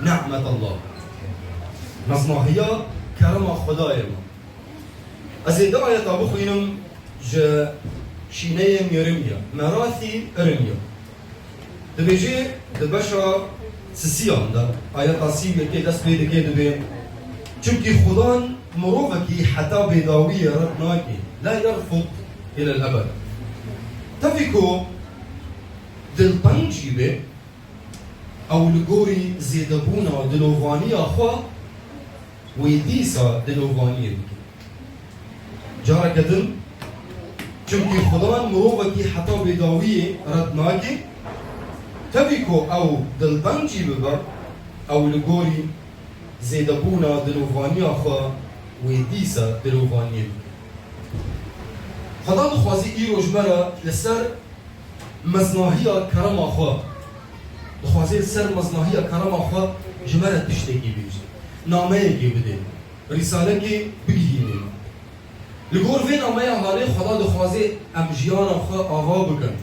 نعمة الله مزناهية كرم خدايا ما أزيد آية أبوخينم جا شينيم يرميا مراثي إرميا دبيجي دبشا سسيان دا آية تاسيب كي دست بيد كي دبي چونكي خدان مروفكي حتى بيداوية رتناكي لا يرفض إلى الأبد تفكو دل بنجيبه او لغوري زيدبونا دلوفانيا خوا ويديسا دلوفانيا بكي جارة كدن چونكي خدان مروفكي حتى بيداوية رتناكي تبكو او دل بنجيبه او لغوري زيدبونا دلوفانيا خوا ويديسا دلوفانيا بكي خدان خوازي ايرو جمرا لسر مزناهية كرم أخوا دخوازي سر مزناهية كرم أخوا جمرة تشتكي بيجي نامه يجي بده رسالة كي بيجيني لغور في نامه هالي خدا دخوازي أمجيان أخوا آغا بكن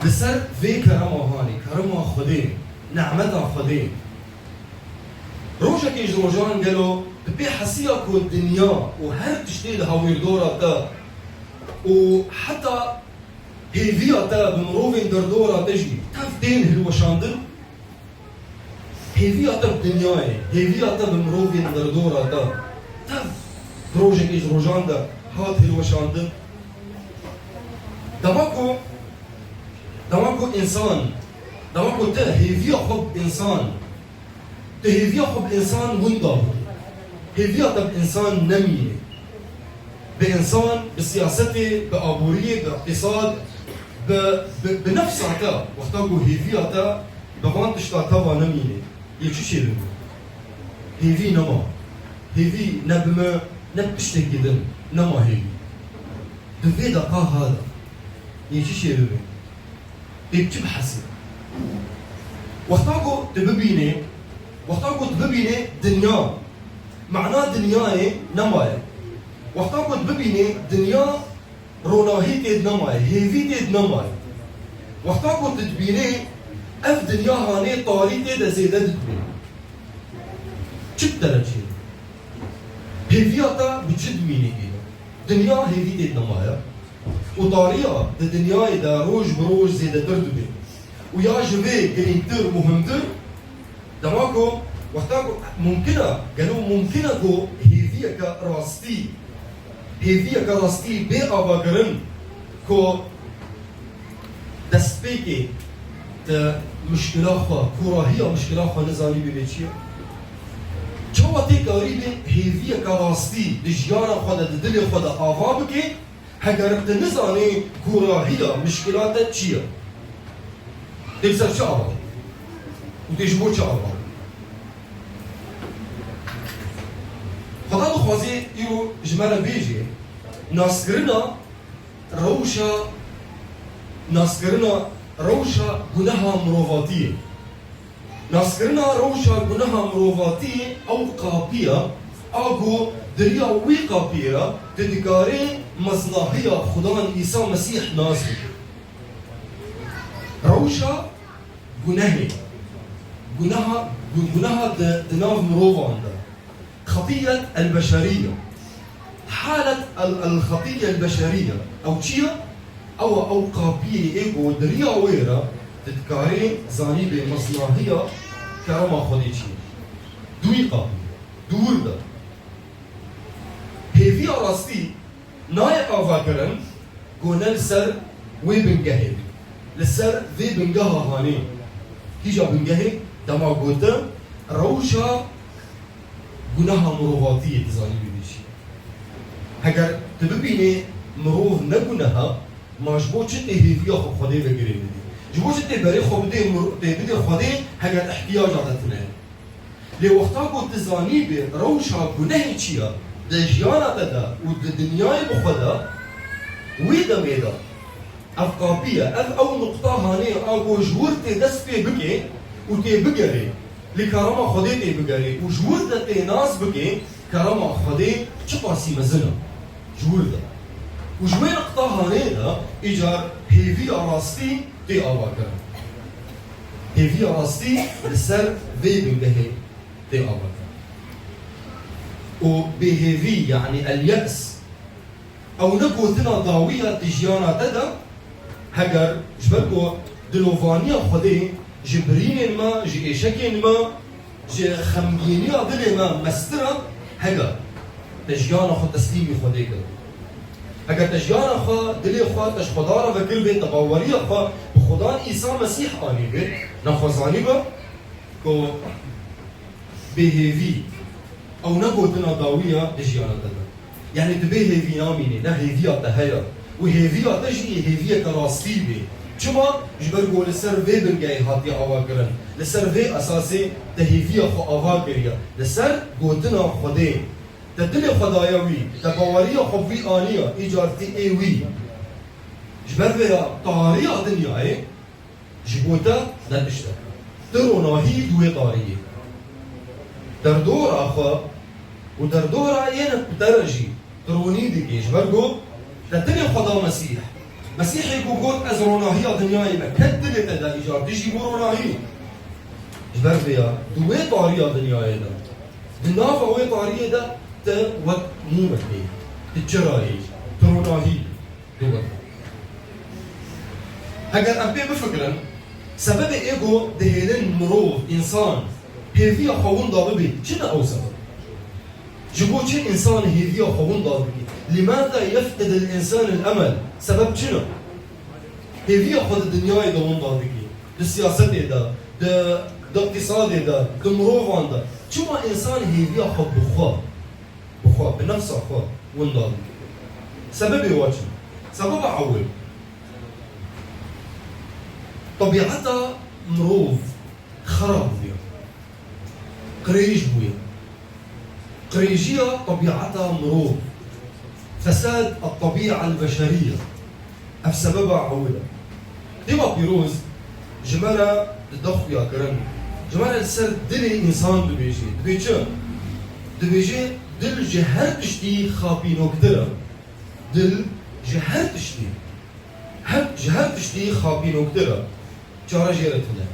لسر في كرم أهاني كرم أخدين نعمة أخدين روشا كي جروجان قالوا ببي حسيا كو الدنيا وهر تشتي لهاوير دورا تا وحتى هيفيا تا بمروفين دردورا تجي تفتين هلو شاندن هيفيا تا بدنياي هيفيا تا بمروفين دردورا تا تف روجك ايش روجان دا هات هلو شاندن دماكو انسان دماكو تا هيفيا حب انسان تا هيفيا حب انسان وندر هيفيا تا انسان نمي بإنسان بسياسته بأبورية باقتصاد بنفس عتا وقتاكو هيفي عتا بغان تشتا نميني يكشو شي بمو هيفي نما هيفي نبما نبشتك جدن نما هيفي دفي دقا هذا يكشو شي بمو يكشو بحسي وقتاكو تببيني دنيا معناه دنياي نماي وقتا كنت ببيني دنيا روناهي تيد نماي هيفي تيد نماي وقتا كنت تبيني اف دنيا هاني طاري تيد زيادة تبيني چد درجة هيفياتا بجد ميني كينا دنيا هيفي تيد نماي وطاريا دنيا دا روج بروج زيادة تردبي ويا جوي قرينتر مهمتر دماكو وقتا ممكنة قالوا ممكنة كو هيفيا كراستي هيفيا كراستي بي أباقرن كو دستبيكي تا مشكلة خوا كراهية مشكلة خوا نزاني ببيتشيا چواتي قريبي هيفيا كراستي دجيانا خوا دا دلي خوا دا آفابكي هكاربت نزاني كراهية مشكلات تشيا تبسر چا آبا وتجبو چا آبا خدا خوازی ایرو جمله بیجی ناسکرنا روشا گناه مروفاتی ناسکرنا روشا گناه مروفاتی او قابیه آگو دریا وی قابیه تدکاری مصلاحیه خدان عیسی مسیح ناسک روشا گناه دناف مروفان ده خطية البشرية حالة الخطية البشرية أو تشيا أو قابية إيجو دريا ويرا تتكاري زاني بمصلاحية كرما خديتشي دوي قابية دور ده هيفي راستي ناي أفاكرن قونا لسر وي بنجهد لسر ذي بنجها هاني كيجا بنجهد دما قوتا روشا گناه مروفاتیه تزانی بیشی. اگر تببینی مروف نگناه ماجبو چه هیفیا خو خدای بگیری بدی. جبو چه برای خو بده خدای اگر احتیاجات تنه. لی وقتا کو تزانی به روشا گناه چیه؟ دجیانات دا و دنیای بخدا ویدا میدا. افقابیه اف او نقطه هانی آگو جورت دست پی بکی و تی بگیری. لكرامة خدي تي بقاري وجورد تي ناس بقي كرامة خدي تشقاسي مزنا جورد وجوين قطاها نيدا إيجار هيفي أراستي تي أباكر هيفي راستي لسر في بنجهي تي أبدا وبهيفي يعني اليأس أو نقوتنا ضاوية تجيانا تدا هجر جبركو دلوفانيا خدي جبرين ما جي إيشكين ما جي خمجينيا دلي ما مسترا هجر تجيانا خد تسليمي خدي كده هجر تجيانا خا دلي خا تشخدارا وكل بيت تباوريا خا بخدان إيسا مسيح آني بيت نخوزاني با كو بهيفي أو نقوتنا ضاوية تجيانا تدا يعني تبي هيفي ناميني نه هيفيا تهيا وهيفيا تجي هيفيا كراستي بي شما جبرقو لسر في بنجاي هاتي أواكرن لسر في أساسي تهيفيا خو أواكريا لسر قوتنا خدي تدلي خداياوي تباوريا خبي آنيا إيجارتي إيوي جبرقو طاريا دنيا إيه جبوتا ندشتا تروناهي دوي طارية دردور أخا ودردورا ينا بدرجي تروني ديكي جبرقو تدلي خدا مسيح يقول قوت أزرونا هي دنياي ما كدلي تدا إيجار تجي برونا هي جبرقو دوي طاريا دنياي دا دنافا وي طاريا دا وقت مو مكني تجرائي ترونا هي دوي هكذا أبي بفكرا سبب إيجو دهيلين مروف إنسان هيفيا خوون ضاببي شنو أوسط جبوت شيء إنسان هيفيا خوون ضاببي لماذا يفقد الإنسان الأمل سبب شنو هيفيا خد الدنيا يدون ضاببي السياسة ده اقتصاد ده مروفان ده شو ما إنسان هيفيا خد بخوا بنفسه خوا وين ضاببي سبب يواجه سبب عول طبيعتها مروف خراب بيها قريش بويا قريجية طبيعتها مروف فساد الطبيعة البشرية أفسببها عولة ديما بيروز جمالة الضخ يا كرم جمالة السر دلي إنسان دبيجي دبيجي دل جهر تشتي خابينو كدرة دل جهر تشتي جهر تشتي خابينو كدرة جارة جيرتنا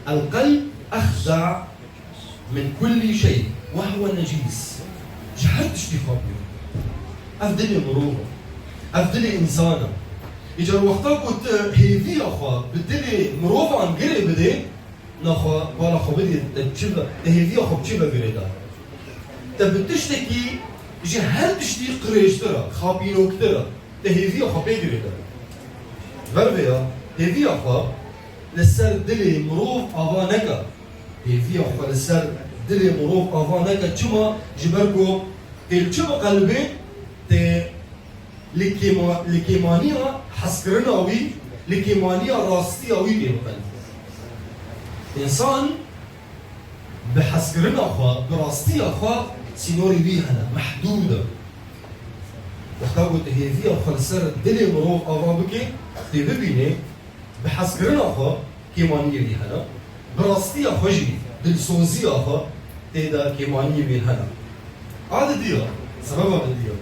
القلب أخزع من كل شيء وهو نجيس جهر تشتي خابينو أفضلي مروفة أفضلي إنسانة إجا وقتا قلت هيفي أخوة بدلي مروفة عن قري بدي نخوة بالا خو بدي تبشبه هيفي أخوة بشبه قري دا تبتشتكي جهر تشتي قريش ترى خابينو كترى هيفي أخوة بيقري دا بربيا هيفي أخوة لسر دلي مروف أفانكا هيفي أخوة لسر دلي مروف أفانكا تشما جبركو تلشما قلبي لكيمانيا حسكرناوي لكيمانيا راستياوي بيبقى إنسان بحسكرنا أخوة براستيا أخوة سينوري بيهنا محدودة وقتا قلت هي في أخوة السر دلي مروف أفابكي تببيني بحسكرنا أخوة كيمانيا بيهنا براستيا أخوة جي دلسوزي أخوة تيدا كيمانيا بيهنا هذا ديا سببها بالديا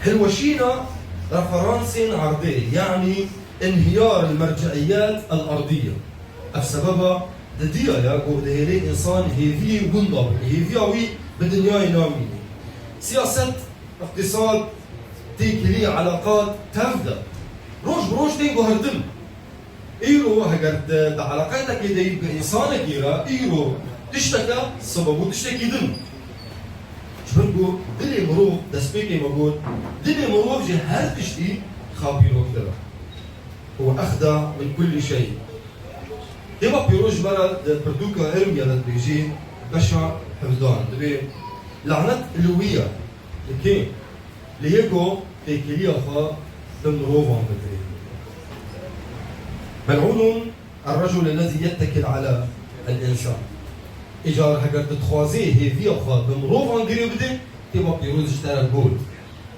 هلوشينا رفرانسين عرضية يعني انهيار المرجعيات الأرضية بسببها دديا يا قول هيلي إنسان هيفي وندب هيفياوي بالدنيا ينامي سياسة اقتصاد تيكلي علاقات تفدا روش بروش تيجو هردم إيرو هجرت علاقاتك إذا يبقى إنسانك يرا إيرو تشتكى سببه تشتكي دم شبرقو دلي مروف دسبيكي موجود دلي مروف جهر تشتي خابينو كترا هو أخدع من كل شيء ديما بيروج برا بردوكا إرميا لدبيجي بشع حفظان دبي لعنت الوية لكن ليكو تيكيلي أخا دمروف عن بدري ملعون الرجل الذي يتكل على الإنسان إيجار هكذا تخوازيه هي في أخوة بمروف عن قريب بدي تبقى بيروز اشترى الجول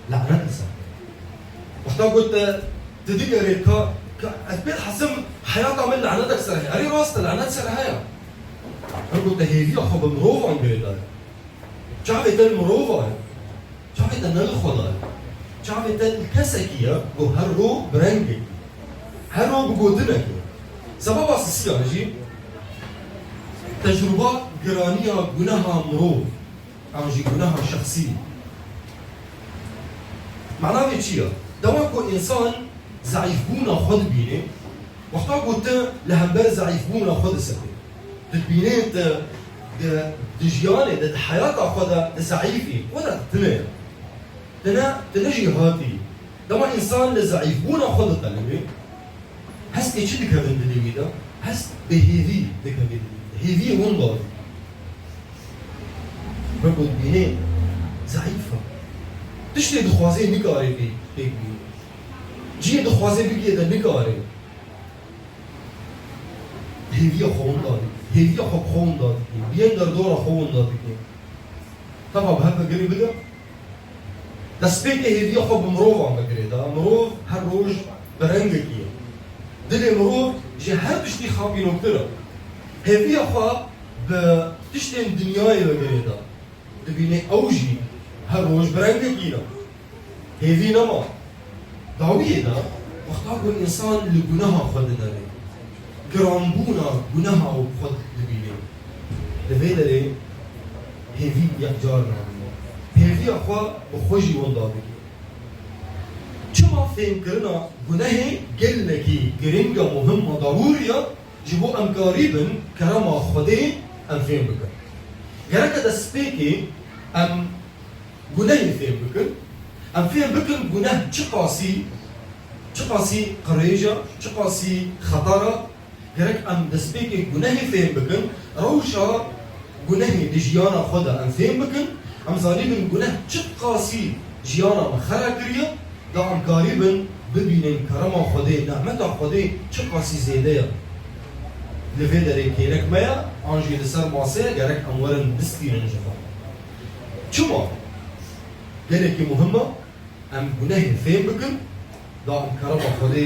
لعنة إنسان وقتا قلت تديك ريكا أثبت حسم حياتها من لعنتك سرحي أري راست لعنت سرحية قلت هي في أخوة بمروف عن قريب داري شعبت المروفة شعبت النلخوة داري شعبت الكسكية وهرو برنجي هرو بقودنك سبب اساسی هجی تجربه گرانیه گناه مرو آنجی گناه شخصی معناه چیه؟ دوا کو انسان ضعیف بونا خود بینه وقتا قلت لهمبر ضعیف بونا خود سبب تبینه دجيانه ده حياة خدا ضعيفي ولا تنا جهاتي دما إنسان لضعيف بونا خدا طلبه هست إيش اللي كمان دليل ده هست بهذي ده كمان هذي هون ضار بقول بينه ضعيفة تشتري دخوازي نكاري في بيك جي دخوازي بيجي ده نكاري هذي خون ضاري هذي خب خون ضاري بين دردورة خون ضاري طبعا بهذا قريب ده تسبيك هذي خب مروف عم بقري ده مروف هالروج برنجك دل مروف جه هر بشتي خابي نكتره هذي خب بتشتم دنياي بقري ده تبيني أوجي هالروج برنجك هذي نما دعوية ده وقتها الإنسان لجناها خدنا له گرانبونا گناه او خود لبینه لبیده لی هیوی یک جار نامونه هیوی اخوا بخوشی وندا بگی چما فهم کرنا گناه گلکی گرنگا مهم ضروریا جبو ام قریبن کرما خوده ام فهم بکن گرکه دست بیکی ام گناه فهم بکن ام فهم بکن گناه چه قاسی قریجا چه قاسی خطره گرک ام دسپیک گناه فهم بکن روشا گناه دجیانا خدا ام فهم بکن ام ظالبن گناه چه قاسی جیانا مخرا کریه دا ام قریبن ببینن کرما خدا نعمتا خدا چه قاسی زیده لفه داره کینک میا آنجی لسر ماسه گرک امورن دستیرن جفا چما گلکی مهمه ام گناه فهم بکن دا ام کرما خدا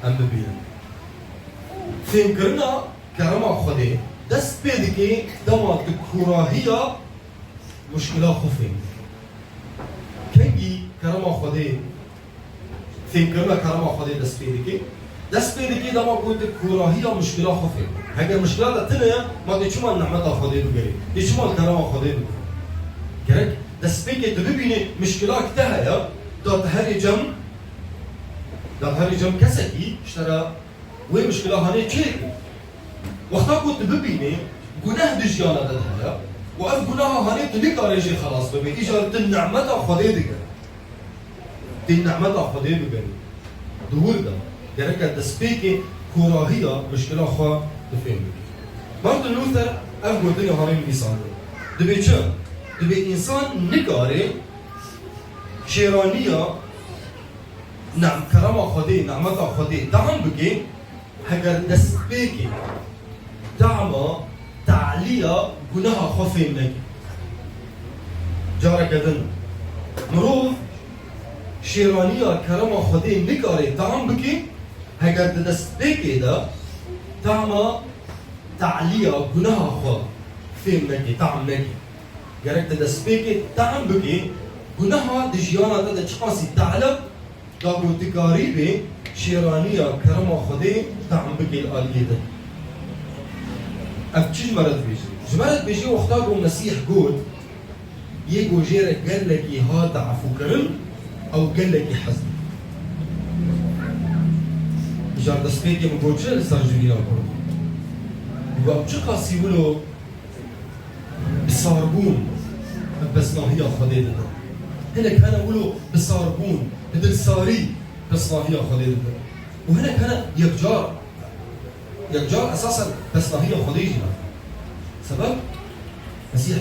ام ببینن فهم کرنا کرما خوده دست پیدا که دما کراهیا مشکلات خوفیم کنگی کرما خوده فهم کرنا کرما خوده دست پیدا که دما گوید کراهیا مشکلات خوفیم اگر مشکلات تنه ما دیچما نعمت خوده بگیری دیچما کرما خوده بگیری کرک دست پیدا که ببینی مشکلات تهیا داد هر جم کسی اشترا وين مشكلة هاني كيف؟ وقتا كنت ببيني جناه دجيانا دهيا وأف جناه هاني تلك على خلاص ببي إجا النعمة خدي دقة النعمة خدي دقة دور ده يعني تسبيكي كراهية مشكلة خا تفهم مارتن لوثر أف قلتني هاني مثال دبي شو؟ دبي إنسان نكاري شيرانية نعم كرامة خدي نعمة خدي دعم بكي هگر دست بگی دعما تعلیه گناه خوفیم نگی جاره کدن مروف شیرانیه کرما خودی نکاره دعم بگی هگر دست بگی دا دعما تعلیه گناه خوفیم نگی دعم نگی گرک دست بگی دعم بگی گناه دجیانا دا چقاسی تعلق دا گوتکاری بی شیرانیه کرما خودی دعم بگی الآلیه ده اف چی جمرد بیجی؟ جمرد بیجی وقتا گو مسیح گود یه گوجیره گلکی ها دعفو کرن او گلکی حزن جار دست بیگی مگوچه لسر جوینا کرد و اب چه قاسی ولو بساربون بسناهیه خودی ده هنه کانا ولو بساربون بدل ساری بسناهية خديجة وهنا كان يكجار أساسا بسناهية خديجة سبب مسيح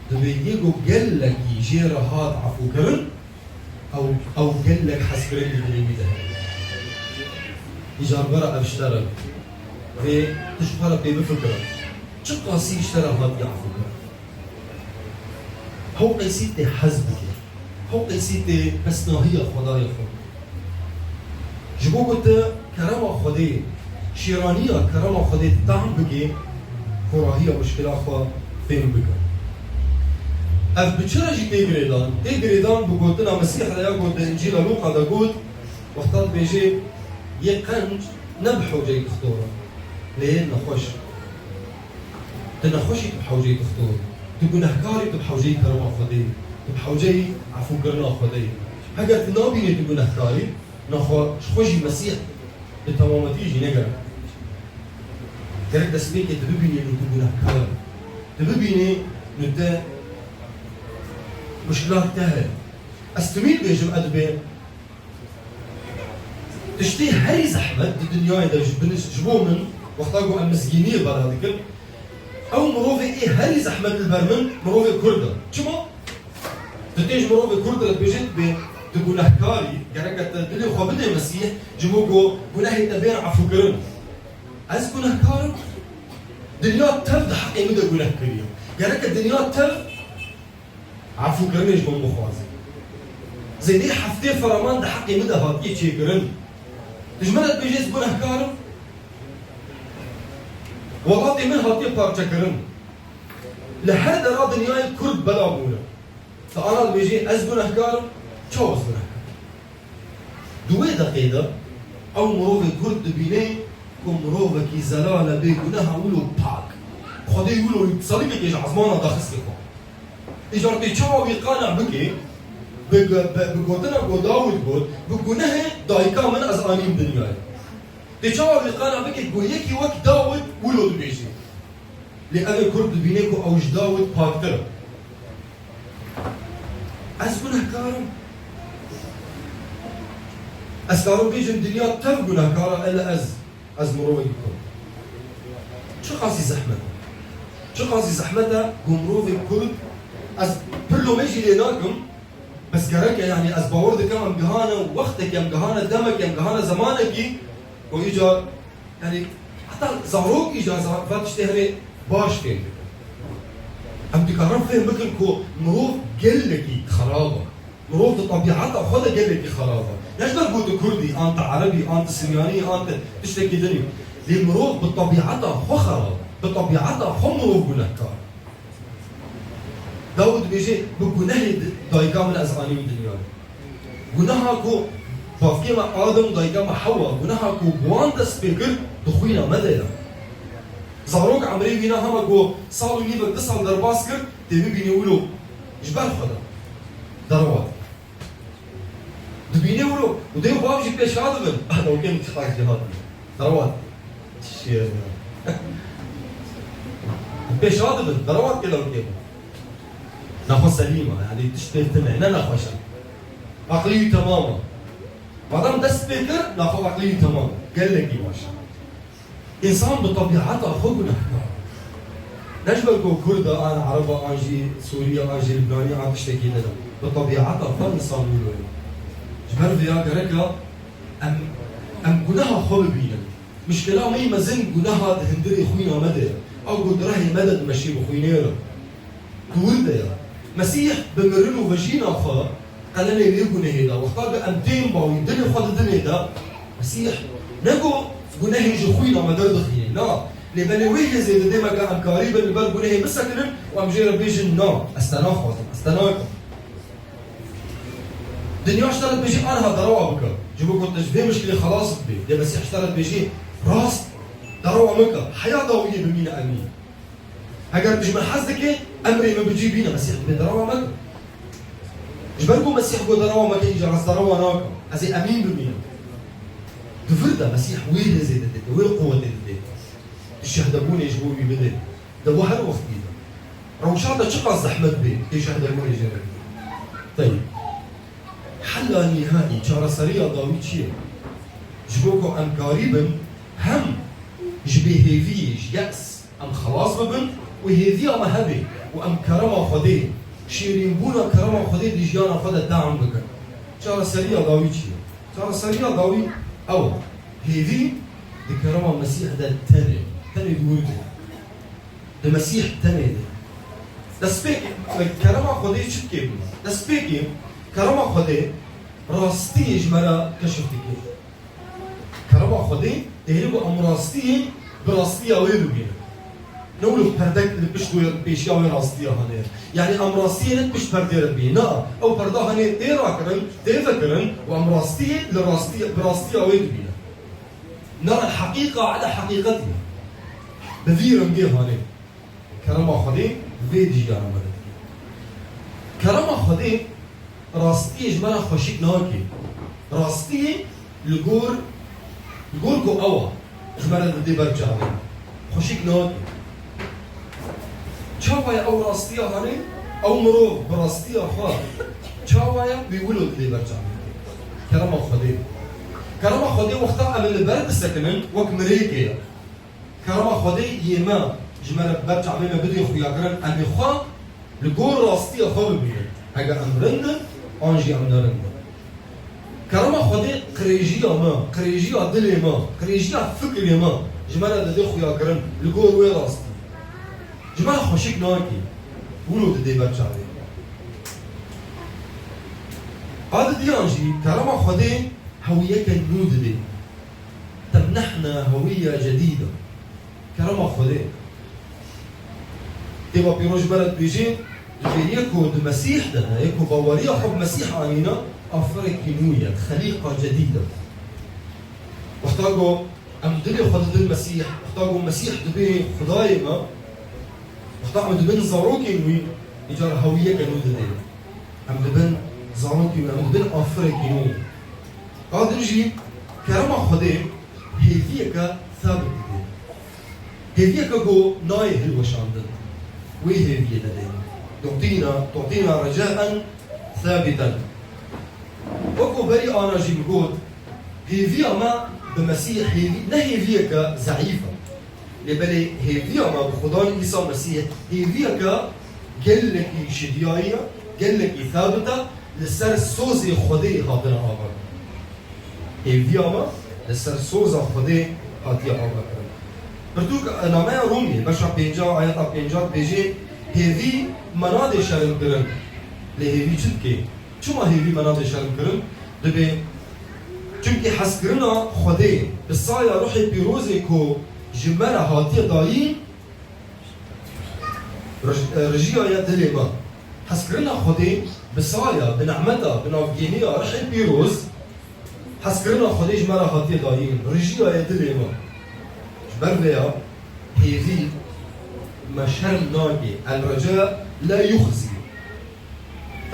تبيجيجو قال لك يجير هاد عفو كرن أو قال لك حسكرين اللي بيده يجار برا اشترى في تشوفها بفكرة شو قاسي اشترى هاد يعفو كرن هو قيسيتي حزبك هو قيسيتي بسناهية خدايا خديجة جبو قلت كرامة خدي شيرانية كرامة خدي دعم بكي كراهية مشكلة خوا فهم بكي اف بچرا جي تيغريدان بقولتنا مسيح لا يقول انجيل لوقا دا قلت وقتات بيجي يقنج نبحوجي تختورة ليه نخوش تنخوشي تبحوجي تختورة تبقوا نهكاري تبحوجي كرما خدي تبحوجي عفو قرنا خدي هكذا تنابيني تبقوا نهكاري نخوشي مسيح بتمامتيجي نقرأ كرك دسبيك تببيني انه تبقوا نهكاري تببيني انه مشكلات تهل استميل بيجم أدبي تشتي هري زحمة الدنيا إذا جبوه من واختاقوا المسكينية برادكل أو مروفي إيه هري زحمة البرمن مروفي كردة شما؟ تتيج مروفي كردة لبيجت بتقول نهكاري كركة دلي خوابده المسيح جموكو قناهي تبين عفو قرن أز قناه كارم دنيا تف حقي مدى قناه كريم كركة دنيا تف عفو قرنش من مخوازي زي دي حفتي فرمان ده حقي مدى هاتي چه قرن تجملت بيجيز قناه كارم والله دي من هاتي بارچه قرن لحد را دنياي كرد بلا بولا فأنا بيجي أز قناه كارم چاوز قناه دوي دقيقة أو مروفي كرد بيني كم مروفي كي زلالة بي قناها ولو باك خدي يقولوا صليبك إيش عزمانا داخس لكم إجارتي چاوا بيقانع بكي بقوتنا قو داود قول بقناه دايكا من از آنين دنياي دي چاوا بيقانع بكي قو يكي وك داود ولو دبيجي لأنه كرد بينيكو أوش داود باكتر از قناه كارم از كارم بيجن دنيا تف قناه كارم إلا از مروي كرد شو قاسي زحمة شو قاسي زحمتها قمروفي كرد از بلو ميجي لناكم بس كرك يعني از باورد كم جهانا وقتك يم جهانا دمك يم جهانا زمانك ويجا يعني حتى زاروك يجا فات تشتهري باش فين هم تكرم فين مثل كو مروف قلكي خرابه مروف طبيعتها خذها قلكي خرابه ليش ما قلت كردي انت عربي انت سرياني انت تشتكي دنيا ليه مروف بطبيعتها خو خراب بطبيعتها خو مروف قنهكار داود بيجي بقناه دايقا من أزغاني من دنيا قناها كو بافكيما آدم دايقا ما حوا قناها كو بوان دست بكر دخوينا مدينة زاروك عمري بينا هما كو صالو نيبك تسال درباس كر تبي بيني ولو جبال خدا دروات دبيني ولو وديو بابجي بيش هذا بن أنا وكين تخاك جهاد دروات شير بيش هذا بن دروات كلا وكين نخو سليمة يعني تشتغل تمعنا نخوشا عقلية تماما مادام دست بكر نخو عقلية تماما قال لك يواشا إنسان بطبيعته خو قنهكار نجبل كردة أنا عربة أنجي سوريا أنجي لبنانية عم تشتكي لنا بطبيعته خو إنسان مولوي جبر فيها كركا أم قناها خو بينا مشكلة مي مزن قناها هندري خوينا مدى أو قد راهي مدد مشي بخوينيرا كوردا يا مسيح بمرنو فجينا خا قال لنا يقول هيدا وقال أمتين باوي دنيا خد الدنيا دا مسيح نجو قلنا هيجي خوينا ما درد خينا لا لبني ويه زي ديما كان قريبا البال قلنا هي مسكن وام جير بيجن نا استناخ استناك دنيا اشترت بيجي انا هدروا بك جيبوا كنت جبه مشكله خلاص بي دي مسيح اشترت بيجي راس دروا مكه حياه ضوئيه بمينا امين هاجر بيجي من حظك امري ما بيجي بينا مسيح بدروا مكه جبركم مسيح قد دروا مكه يجي راس دروا ناك هذه امين بمينا دفردا مسيح وين زي ده وين قوه ده الشهدبون يجبوا بي بده ده واحد وقت كده روشاطة شقة زحمة بي يشهدبون يجري طيب حل نهائي شارة سريعة ضاوي شيء جبوكو ام قريبا هم جبي هيفيش يأس ام خلاص ببن وهيفي ام هبي وام كرامة خدي شيرين بونا كرامة خدي دي جيانا خد الدعم بك شارة سريعة ضاوي شيء شارة سريعة ضاوي او هيفي دي كرامة المسيح ده التاني تاني دورده المسيح تاني ده سبيك كرامة خدي شو كيف ده سبيك كرامة خدي راستي جمرة كشفت كيف كرامة خدي تهربوا أم راستي براستي أويدو بينا نقوله بردك اللي بيشتوي بيشياوي راستي هنير يعني أم راستي نت بيش بردير بينا أو بردا هنير تيرا كرن تيذكرن وأم راستي لراستي براستي أويدو بينا نرى الحقيقة على حقيقتها بفيرم جه هاني كرما خدي فيدي جانا مدد كرما خدي راستي جمالا خوشيك ناكي راستي لغور كو أوا جمالا دي برجعي خوشيك ناكي چاوایا او راستي هاني او مرو براستي خا چاوایا بيقولوا دي برجعي كرما خدي كرما خدي وقتها من البرد سكنن وك مريكي كرما خدي يما جمالا برجع بينا بدي خويا كرن أمي خا لغور راستي خا ببين هجا أمرند أنجي أمرند كرما خدي قريجيا ما قريجيا دلي ما قريجيا فكري ما جمالا بدي خويا كرن لغور وين راستي جمالا خوشيك ناكي ولو دي برجع هذا دي أنجي كرما خدي هوية كنود دي تمنحنا هوية جديدة كرما خدي تبا بيروج بلد بيجي يكو المسيح ده يكو بوارية حب مسيح علينا أفرق كنوية خليقة جديدة واحتاجوا أم دلي خدد المسيح واحتاجوا مسيح دبي خدايما واحتاجوا دبن زاروكي نوي يجار هوية كنود دي أم دبن زاروكي أم دبن أفرق كنوية قادر يجي كرما خدي هيفيكا ثابت دي هيفيكا جو ناي هلوشاندن وهي تعطينا رجاء ثابتا وكو بري انا جي بقول هي فيها ما بمسيح لا هي فيك ضعيفه لبلي هي فيها ما بخضان عيسى المسيح هي فيك قال لك شديايه قال لك ثابته لسر سوزي خدي هاتنا ابر هي فيها ما لسر سوزا خدي هاتي ابر بردوك نامه رومي بشا بينجا آياتا بينجا بيجي هيفي مناد شرم كرن لهيفي چونكي چما هيفي مناد شرم كرن دبي چونكي حسكرنا خدي بصايا روحي بيروزي كو جمرة هاتي دايين رجيا يا دليما حسكرنا خدي بصايا بنعمتا بنافجينيا روحي بيروز حسكرنا خدي جمرة هاتي دايين رجيا يا دليما بربيا هيفي مشهر ناجي الرجاء لا يخزي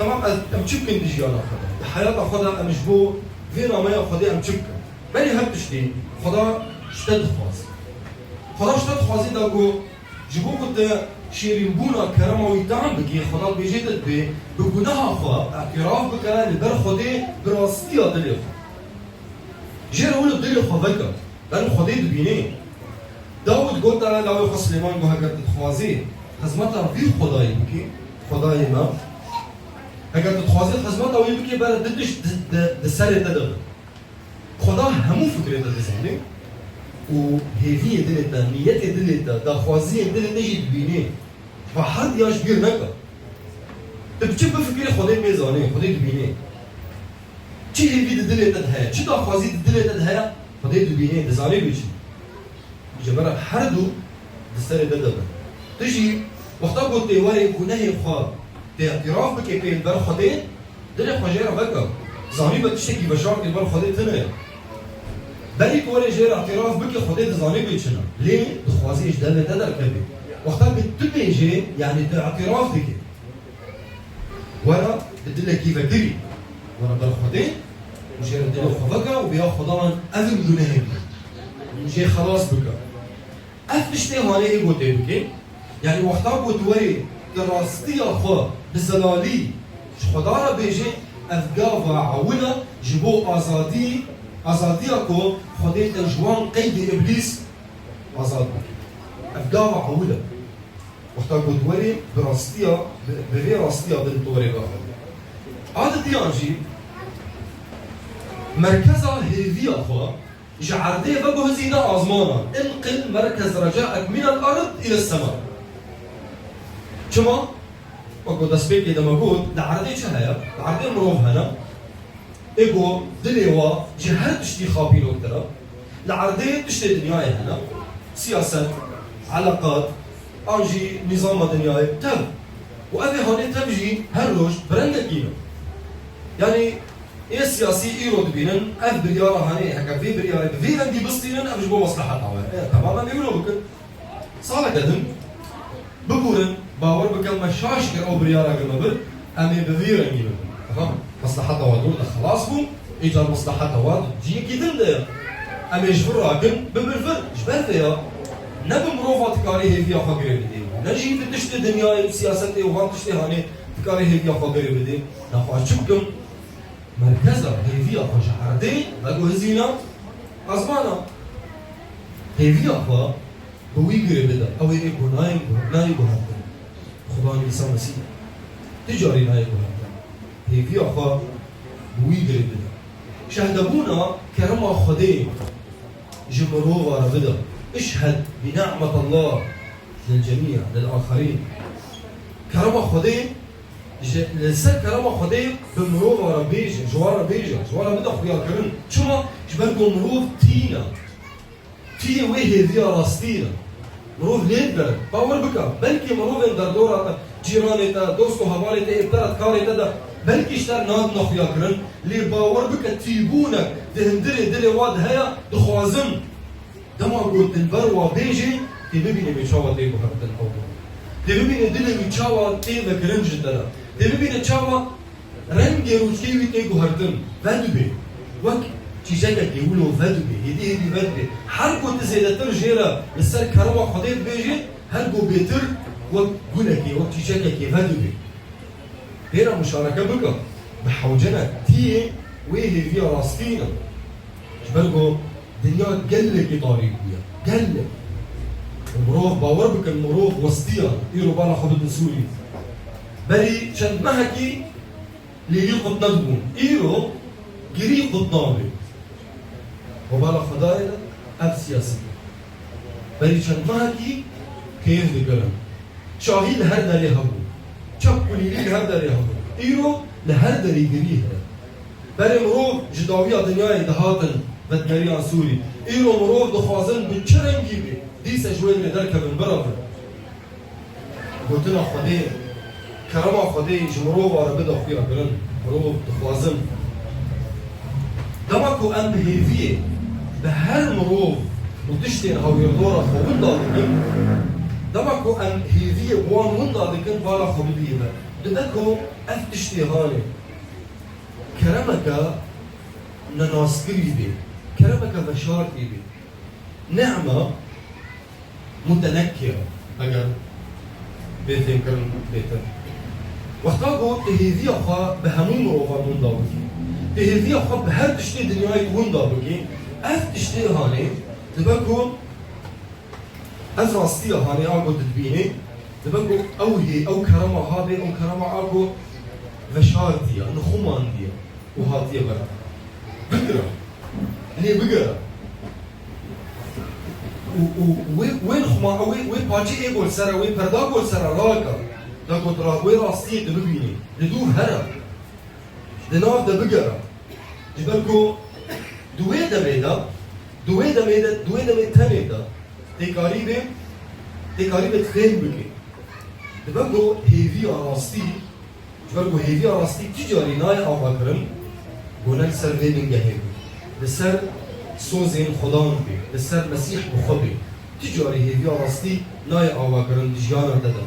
طبعا ام تشكن ديجي انا خدا الحياه خدا مش بو فينا ما ياخذ ام تشكن بالي هبتش دي خدا اشتد خاص خدا اشتد خاصي داغو جيبو كنت شيرين بونا كرامه ويتعم بكي خدا بيجيت بي بجناها خا اعتراف بكلام البر خدي براستيا دليل جير اقول الدليل خدك لان خدي دبيني داود قلت انا داود سليمان هكذا تخوازي خزمتها في خداي بكي خداي ما هكذا تخوازي خزمتها وي بكي بلا ددش دسالي تدغ خدا همو فكرة تدزاني وهيفي دلتا نيتي دلتا دا خوازي دلتا يجي تبيني فحد ياش بير نكا تبتشب بفكرة خداي ميزاني خداي تبيني چي هيفي دلتا دهايا چي دا خوازي دلتا دهايا خداي تبيني دزاني بيجي جبرا حردو دستري ددبا تجي وقتا قلت واري كناهي خا باعتراف بك بين بر خدين دلي خجيرة بكا زاني بتشتكي بشارك البر خدين تنايا بالي كوري جير اعتراف بك خدين زاني بيتشنا ليه؟ دخوازيش دل تدر كبي وقتا بتبيجي يعني اعتراف بك ورا بدل كيف كري ورا بر خدين وجير دلي خبكا وبيا خدان اذن دونهي جي خلاص بكا أفشتي هالي قلت بكي يعني وقتا قلت وري دراستي أخوة بزلالي خدارا بيجي أفقافا عونا جبو أزادي أكو خديت جوان قيد إبليس أزاد بكي أفقافا عونا وقتا قلت وري براستيا بري راستيا بنتوري بها هذا ديانجي مركزها هيفي أخوة جعردي بجهزينا أزمانا انقل مركز رجائك من الأرض إلى السماء شما؟ وقو دسبيك إذا موجود لعردي شهايا لعردي مروف هنا إيجو دليوا جهات تشتي خابينو كترا لعردي تشتي دنياي هنا سياسة علاقات أنجي نظام دنياي تم وأبي هوني تمجي هروج برندكينا يعني إيه السياسي إيرود بينن أف بريارة هني هكا في بريارة في عندي بسطينن أفش بو مصلحة طبعا تماما بيقولوا بكن صالة قدم بقولن باور بكل مشاشكر أو بريارة قمبر أمي بفيرن جيبن تمام مصلحة توادول خلاص بو إيجار مصلحة تواد جي كيدن ده أمي جبر راكن ببرفر جبر فيها نبي مروفات كاري هي فيها فقري بدي نجي بتشتي دنيا سياسة وهان تشتي هاني تكاري هي فيها فقري بدي نخواش شبكم مركزة هي فيها فشحردين بقو هزينا أزمانا هي فيها فا بويقري بدا أو يقو نايم هاتن خداني إسا مسيح تجاري نايم هاتن هي فيها فا بويقري بدا شهدبونا كرما خدين جمروفا بدا اشهد بنعمة الله للجميع للآخرين كرما خدين لسه كلام خديم بمروف ورا بيجي جوارا بدا خويا كرن شما جبالكم مروف تي ويه ذي راستينا مروف لين بلد باور بكا بلكي مروف اندر دورا جيراني تا دوستو هوالي تا ابترت كاري تا دا بلكي اشتر ناد نخويا كرن لي باور بكا تيبونك دهندري دلي واد هيا دخوازم دما قلت البروا بيجي تبيني بيشاوة تيبو هبتن حوضو تبيني دلي بيشاوة تيبا كرنج دلا تبيني تشاوة رنگ روشكي تيجو هردن فادوبي وك تيجاك يقولوا فادوبي هدي فادوبي حركو تزيدتر جيرا السر كروا خديت بيجي هرقو بيتر وقولكي وك تيجاك فادوبي هنا مشاركة بقى بحوجنا تي ويه فيها راستينا جبالكو دنيا قلك طريق بيها قلك ومروف باور بك المروف وسطيا يرو بالا خبط سوري بلي شند مهكي ليلي قد ندبون إيرو جري قد نابي وبالا خدايا أب سياسي بلي شند مهكي كيف دقلم شاهي لهر داري هبو شاكو ليلي لهر داري هبو إيرو لهر داري جريها بلي مروف جداوية دنياي دهاتن بدناريان سوري إيرو مروف دخوازن بچرن جيبي ديسا شوية دركة من برافر قلتنا خدين كرما خدين جمروف ورا بدا خويا برن مروف دخوازن دمكو أم بهيفية بهر مروف وتشتين هاو يردورا خوبن دادكين دمكو أم هيفية وان ون دادكين بالا خوبيبا ددكو أف تشتي هاني كرمك نناسكري بي كرمك بشار بي نعمة متنكرة أجل بيتين كرم بيتين واحتاجوا تهذي أخا بهمون روفا من دابكي تهذي أخا بهر تشتي دنياي ون دابكي أف تشتي هاني تبقوا أف راستي هاني أقو تدبيني تبقوا أو هي أو كرامة هابي أو كرامة أقو فشار ديا نخومان ديا وهاتيا برا بقرة ليه بقرة وين خما وين باجي ايبول سرا وين برداغول سرا راكا دا كنت راه وين راستي تبيني لدور هرا دناف دا بقرة جبالكو دويدا ميدا تاني دا تي قريبة خيل بكي جبالكو هيفي راستي جبالكو هيفي راستي تجاري ناي آفا كرم قولن سر ويدن جهيب لسر سوزين خدان بي لسر مسيح بخبي تجاري هيفي راستي ناي آفا كرم دجانا دادا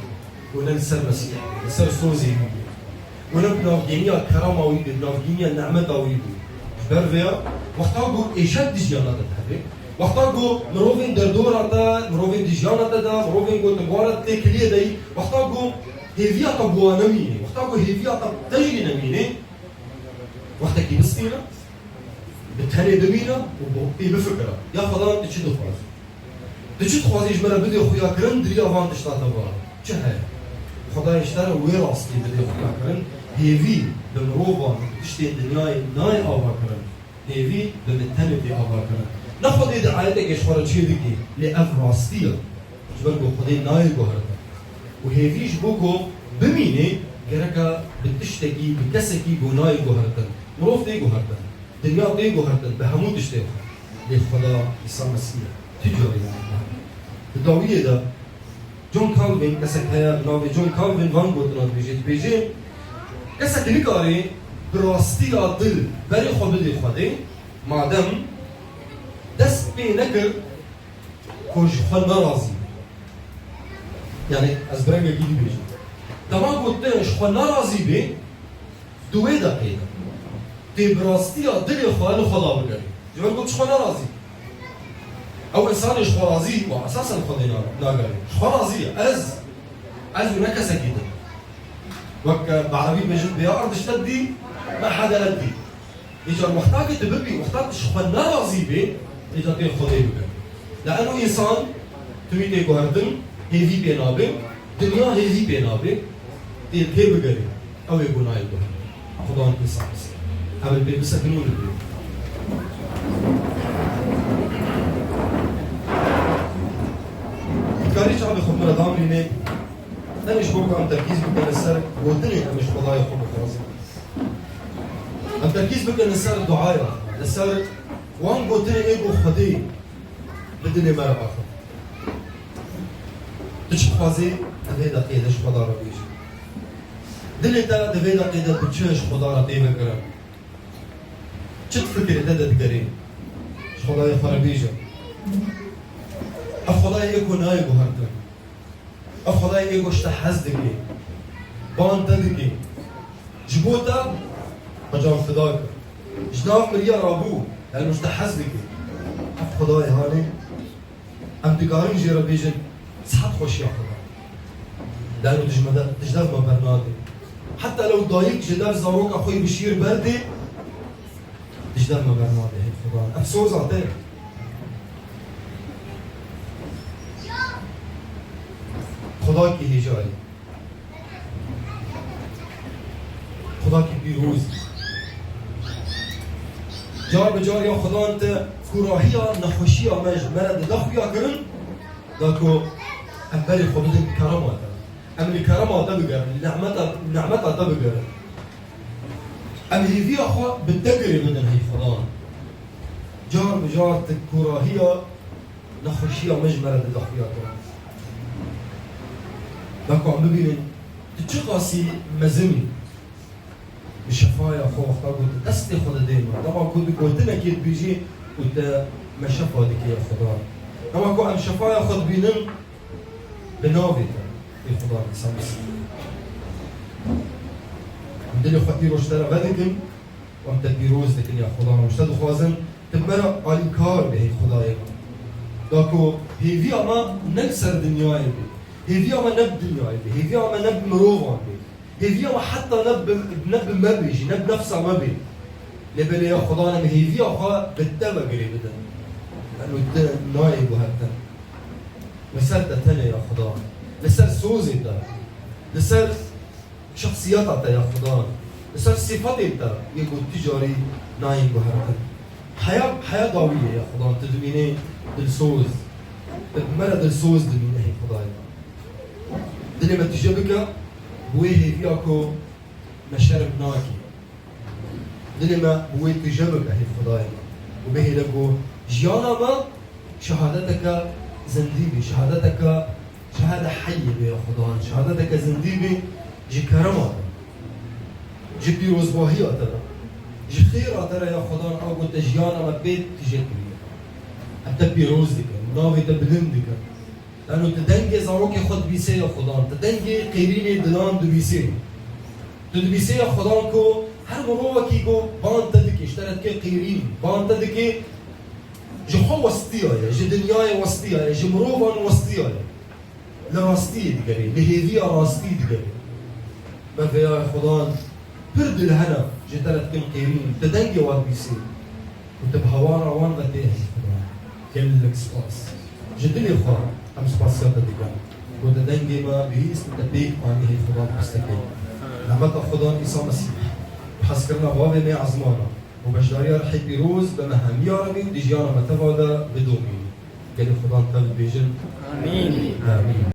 قولن سر مسيح لسر سوزين بي قولن بنافجينيا كرامة ويدي بنافجينيا نعمة ويدي برفيا وقتاقو إيشاد دجانا دادا وقتاقو مروفين دردورا دا مروفين دجانا دادا مروفين قلت مبارد تكلية داي وقتاقو هيفيا طبوانا ميني وقتاقو هيفيا طب تجري نميني وقتاكي بسطينا بتهني دمينا وبوقتي بفكرة يا فضان تشد خوازي تشد خوازي جمرا بدي خويا كرن دري أفان تشتاتا بارا چه هاي خدا يشترى ويراستي بدي خويا كرن هيفي بمروفا تشتي دنياي ناي آفا كرن هيفي بمتهني بدي آفا كرن نخد إيد عايتك إشخارة چه دكي لأف راستيا جبالكو خدي ناي قهرتا وهيفي جبوكو بميني كركا بتشتكي بكسكي بناي قهرتا مروف دي قهرتا دنيا دي قهرتا بهمون تشتكي لخدا إسا مسيح تجاري الدعوية دا جون كالفين كسك هيا بناوي جون كالفين وان قلتنا بيجي كسك نكاري براستی دل بری خو بدی خودی مادم دست پی نکر کج خود نرازی یعنی از برنگ گیری بیشی تمام گوتنش خود نرازی بی دوی دقیقه تی براستی دل خود خدا بگری جوان گوتش خود نرازی او انسانش خود رازی و اساسا خودی نگری خود رازی از نکسه گیده وك بعربي بجد بيا أرض اشتدي ما حدا لدي إجا المحتاج تببي محتاج شخنا رازيبي إجا تين خدي بك لأنه إنسان تميتي قهردن هي في بينابي دنيا هي في بينابي تين كي بقري أو يقول نايل بها خدان إنسان بس هم البيت بسكنون البيت كاريش عم يخب مرة دامريني نمش بوقع عم تركيز بكن السر وقلتلي مش قضايا خب خلاص عم تركيز بكن السر دعايا السر وان قلتلي ايه خدي بدني مرة آخر تش خوازي هذا قيدة ش خدا را بيجي دلي ترى هذا قيدة بتشش خدا را تيبه كرم چت فكر تدد كريم ش خدايا خرا بيجي اف خدايا ايكو نايبو هرتن اف خدای ایگوشت حز دکی بان تدکی جبوتا مجام فداك جناف مريا رابو لانه مشت حز دکی اف خدای هاني ام دکارن جیرا بیجن صحت خوش یا خدا لانه تجدف ما برنادي حتى لو ضايق جدار زاروك اخوي بشير بردي تجدف ما برنادي هيك خدا افسوس عطيك خدا کی هجایی خدا کی پیروز جار به جار یا خدا انت کوراهی نخوشی مج مرد دخویا کرن داکو امبری خود کرامات املی کرامات بگرن نعمت بگرن املی فی اخو بالدقری بدن هی خدا جار به جار کوراهی نخوشی مج مرد دخویا کرن داكو عم ببينن تتشقاسي مزمي بشفايا خو وقتا قلت دستي خدا ديما طبعا كنت قلتنا كيف بيجي قلت ما شفا ديك يا خدا طبعا كو عم شفايا خد بينن بنافي يا خدا سامس عمدلي خطي روشترا بدكن وعم تبيروز دكن يا خدا مشتدو خوازن تبمرا علي كار بهي خدايا داكو هي في اما نكسر دنياي هي ما نب دنيا هي ما نب مروفان هي ما حتى نب مبيج نب نفسه مبي لبلي يا خدانا هي خا بالدم قريب ده لانه ده نايب وهذا مسألة تانية يا خدان لسر سوزي ده لسر شخصياتها يا خدان لسر صفاتي ده يقول تجاري نايب وهذا حياة ضوية يا خدان تدميني دلسوز مرة دلسوز دميني هي خدانا دنيا ما تجيبك بويه فيكو مشارب ناكي دنيا ما بويه تجيبك هي خدايا وبه لكو جيانا ما شهادتك زنديبي شهادتك شهادة حية يا خدان شهادتك زنديبي جي كرمة جي بيروز باهية ترى جي خيرة ترى يا خدان أو قلت جيانا ما بيت تجيبك حتى بيروز ديك ناوي تبدن ديك لأنه تدنجي زاروكي خد بيسي يا خدان تدنجي قيريني دلان دبيسي تدبيسي يا خدان كو هر مروه كي كو بان تدكي اشترت كي قيرين بان تدكي جي خو وسطية جي دنياي وسطية جي مروفان وسطية لراستي دقري لهيفيا راستي دقري ما في يا خدان برد الهنا جي تلت كي قيرين تدنجي واد بيسي وتبهوانا وان غتيه خدان كل لك سباس جدلي خدان هم سپاسیات دیگر بود دنگی ما بیست تبیک آنی هی خدا مستقیم نعمت خدا عیسی مسیح حس کرنا باب می عظمانا و بشداری رحی پیروز به مهمی آرمی و دیجیانا متوادا بدومی گلی خدا تل بیجن آمین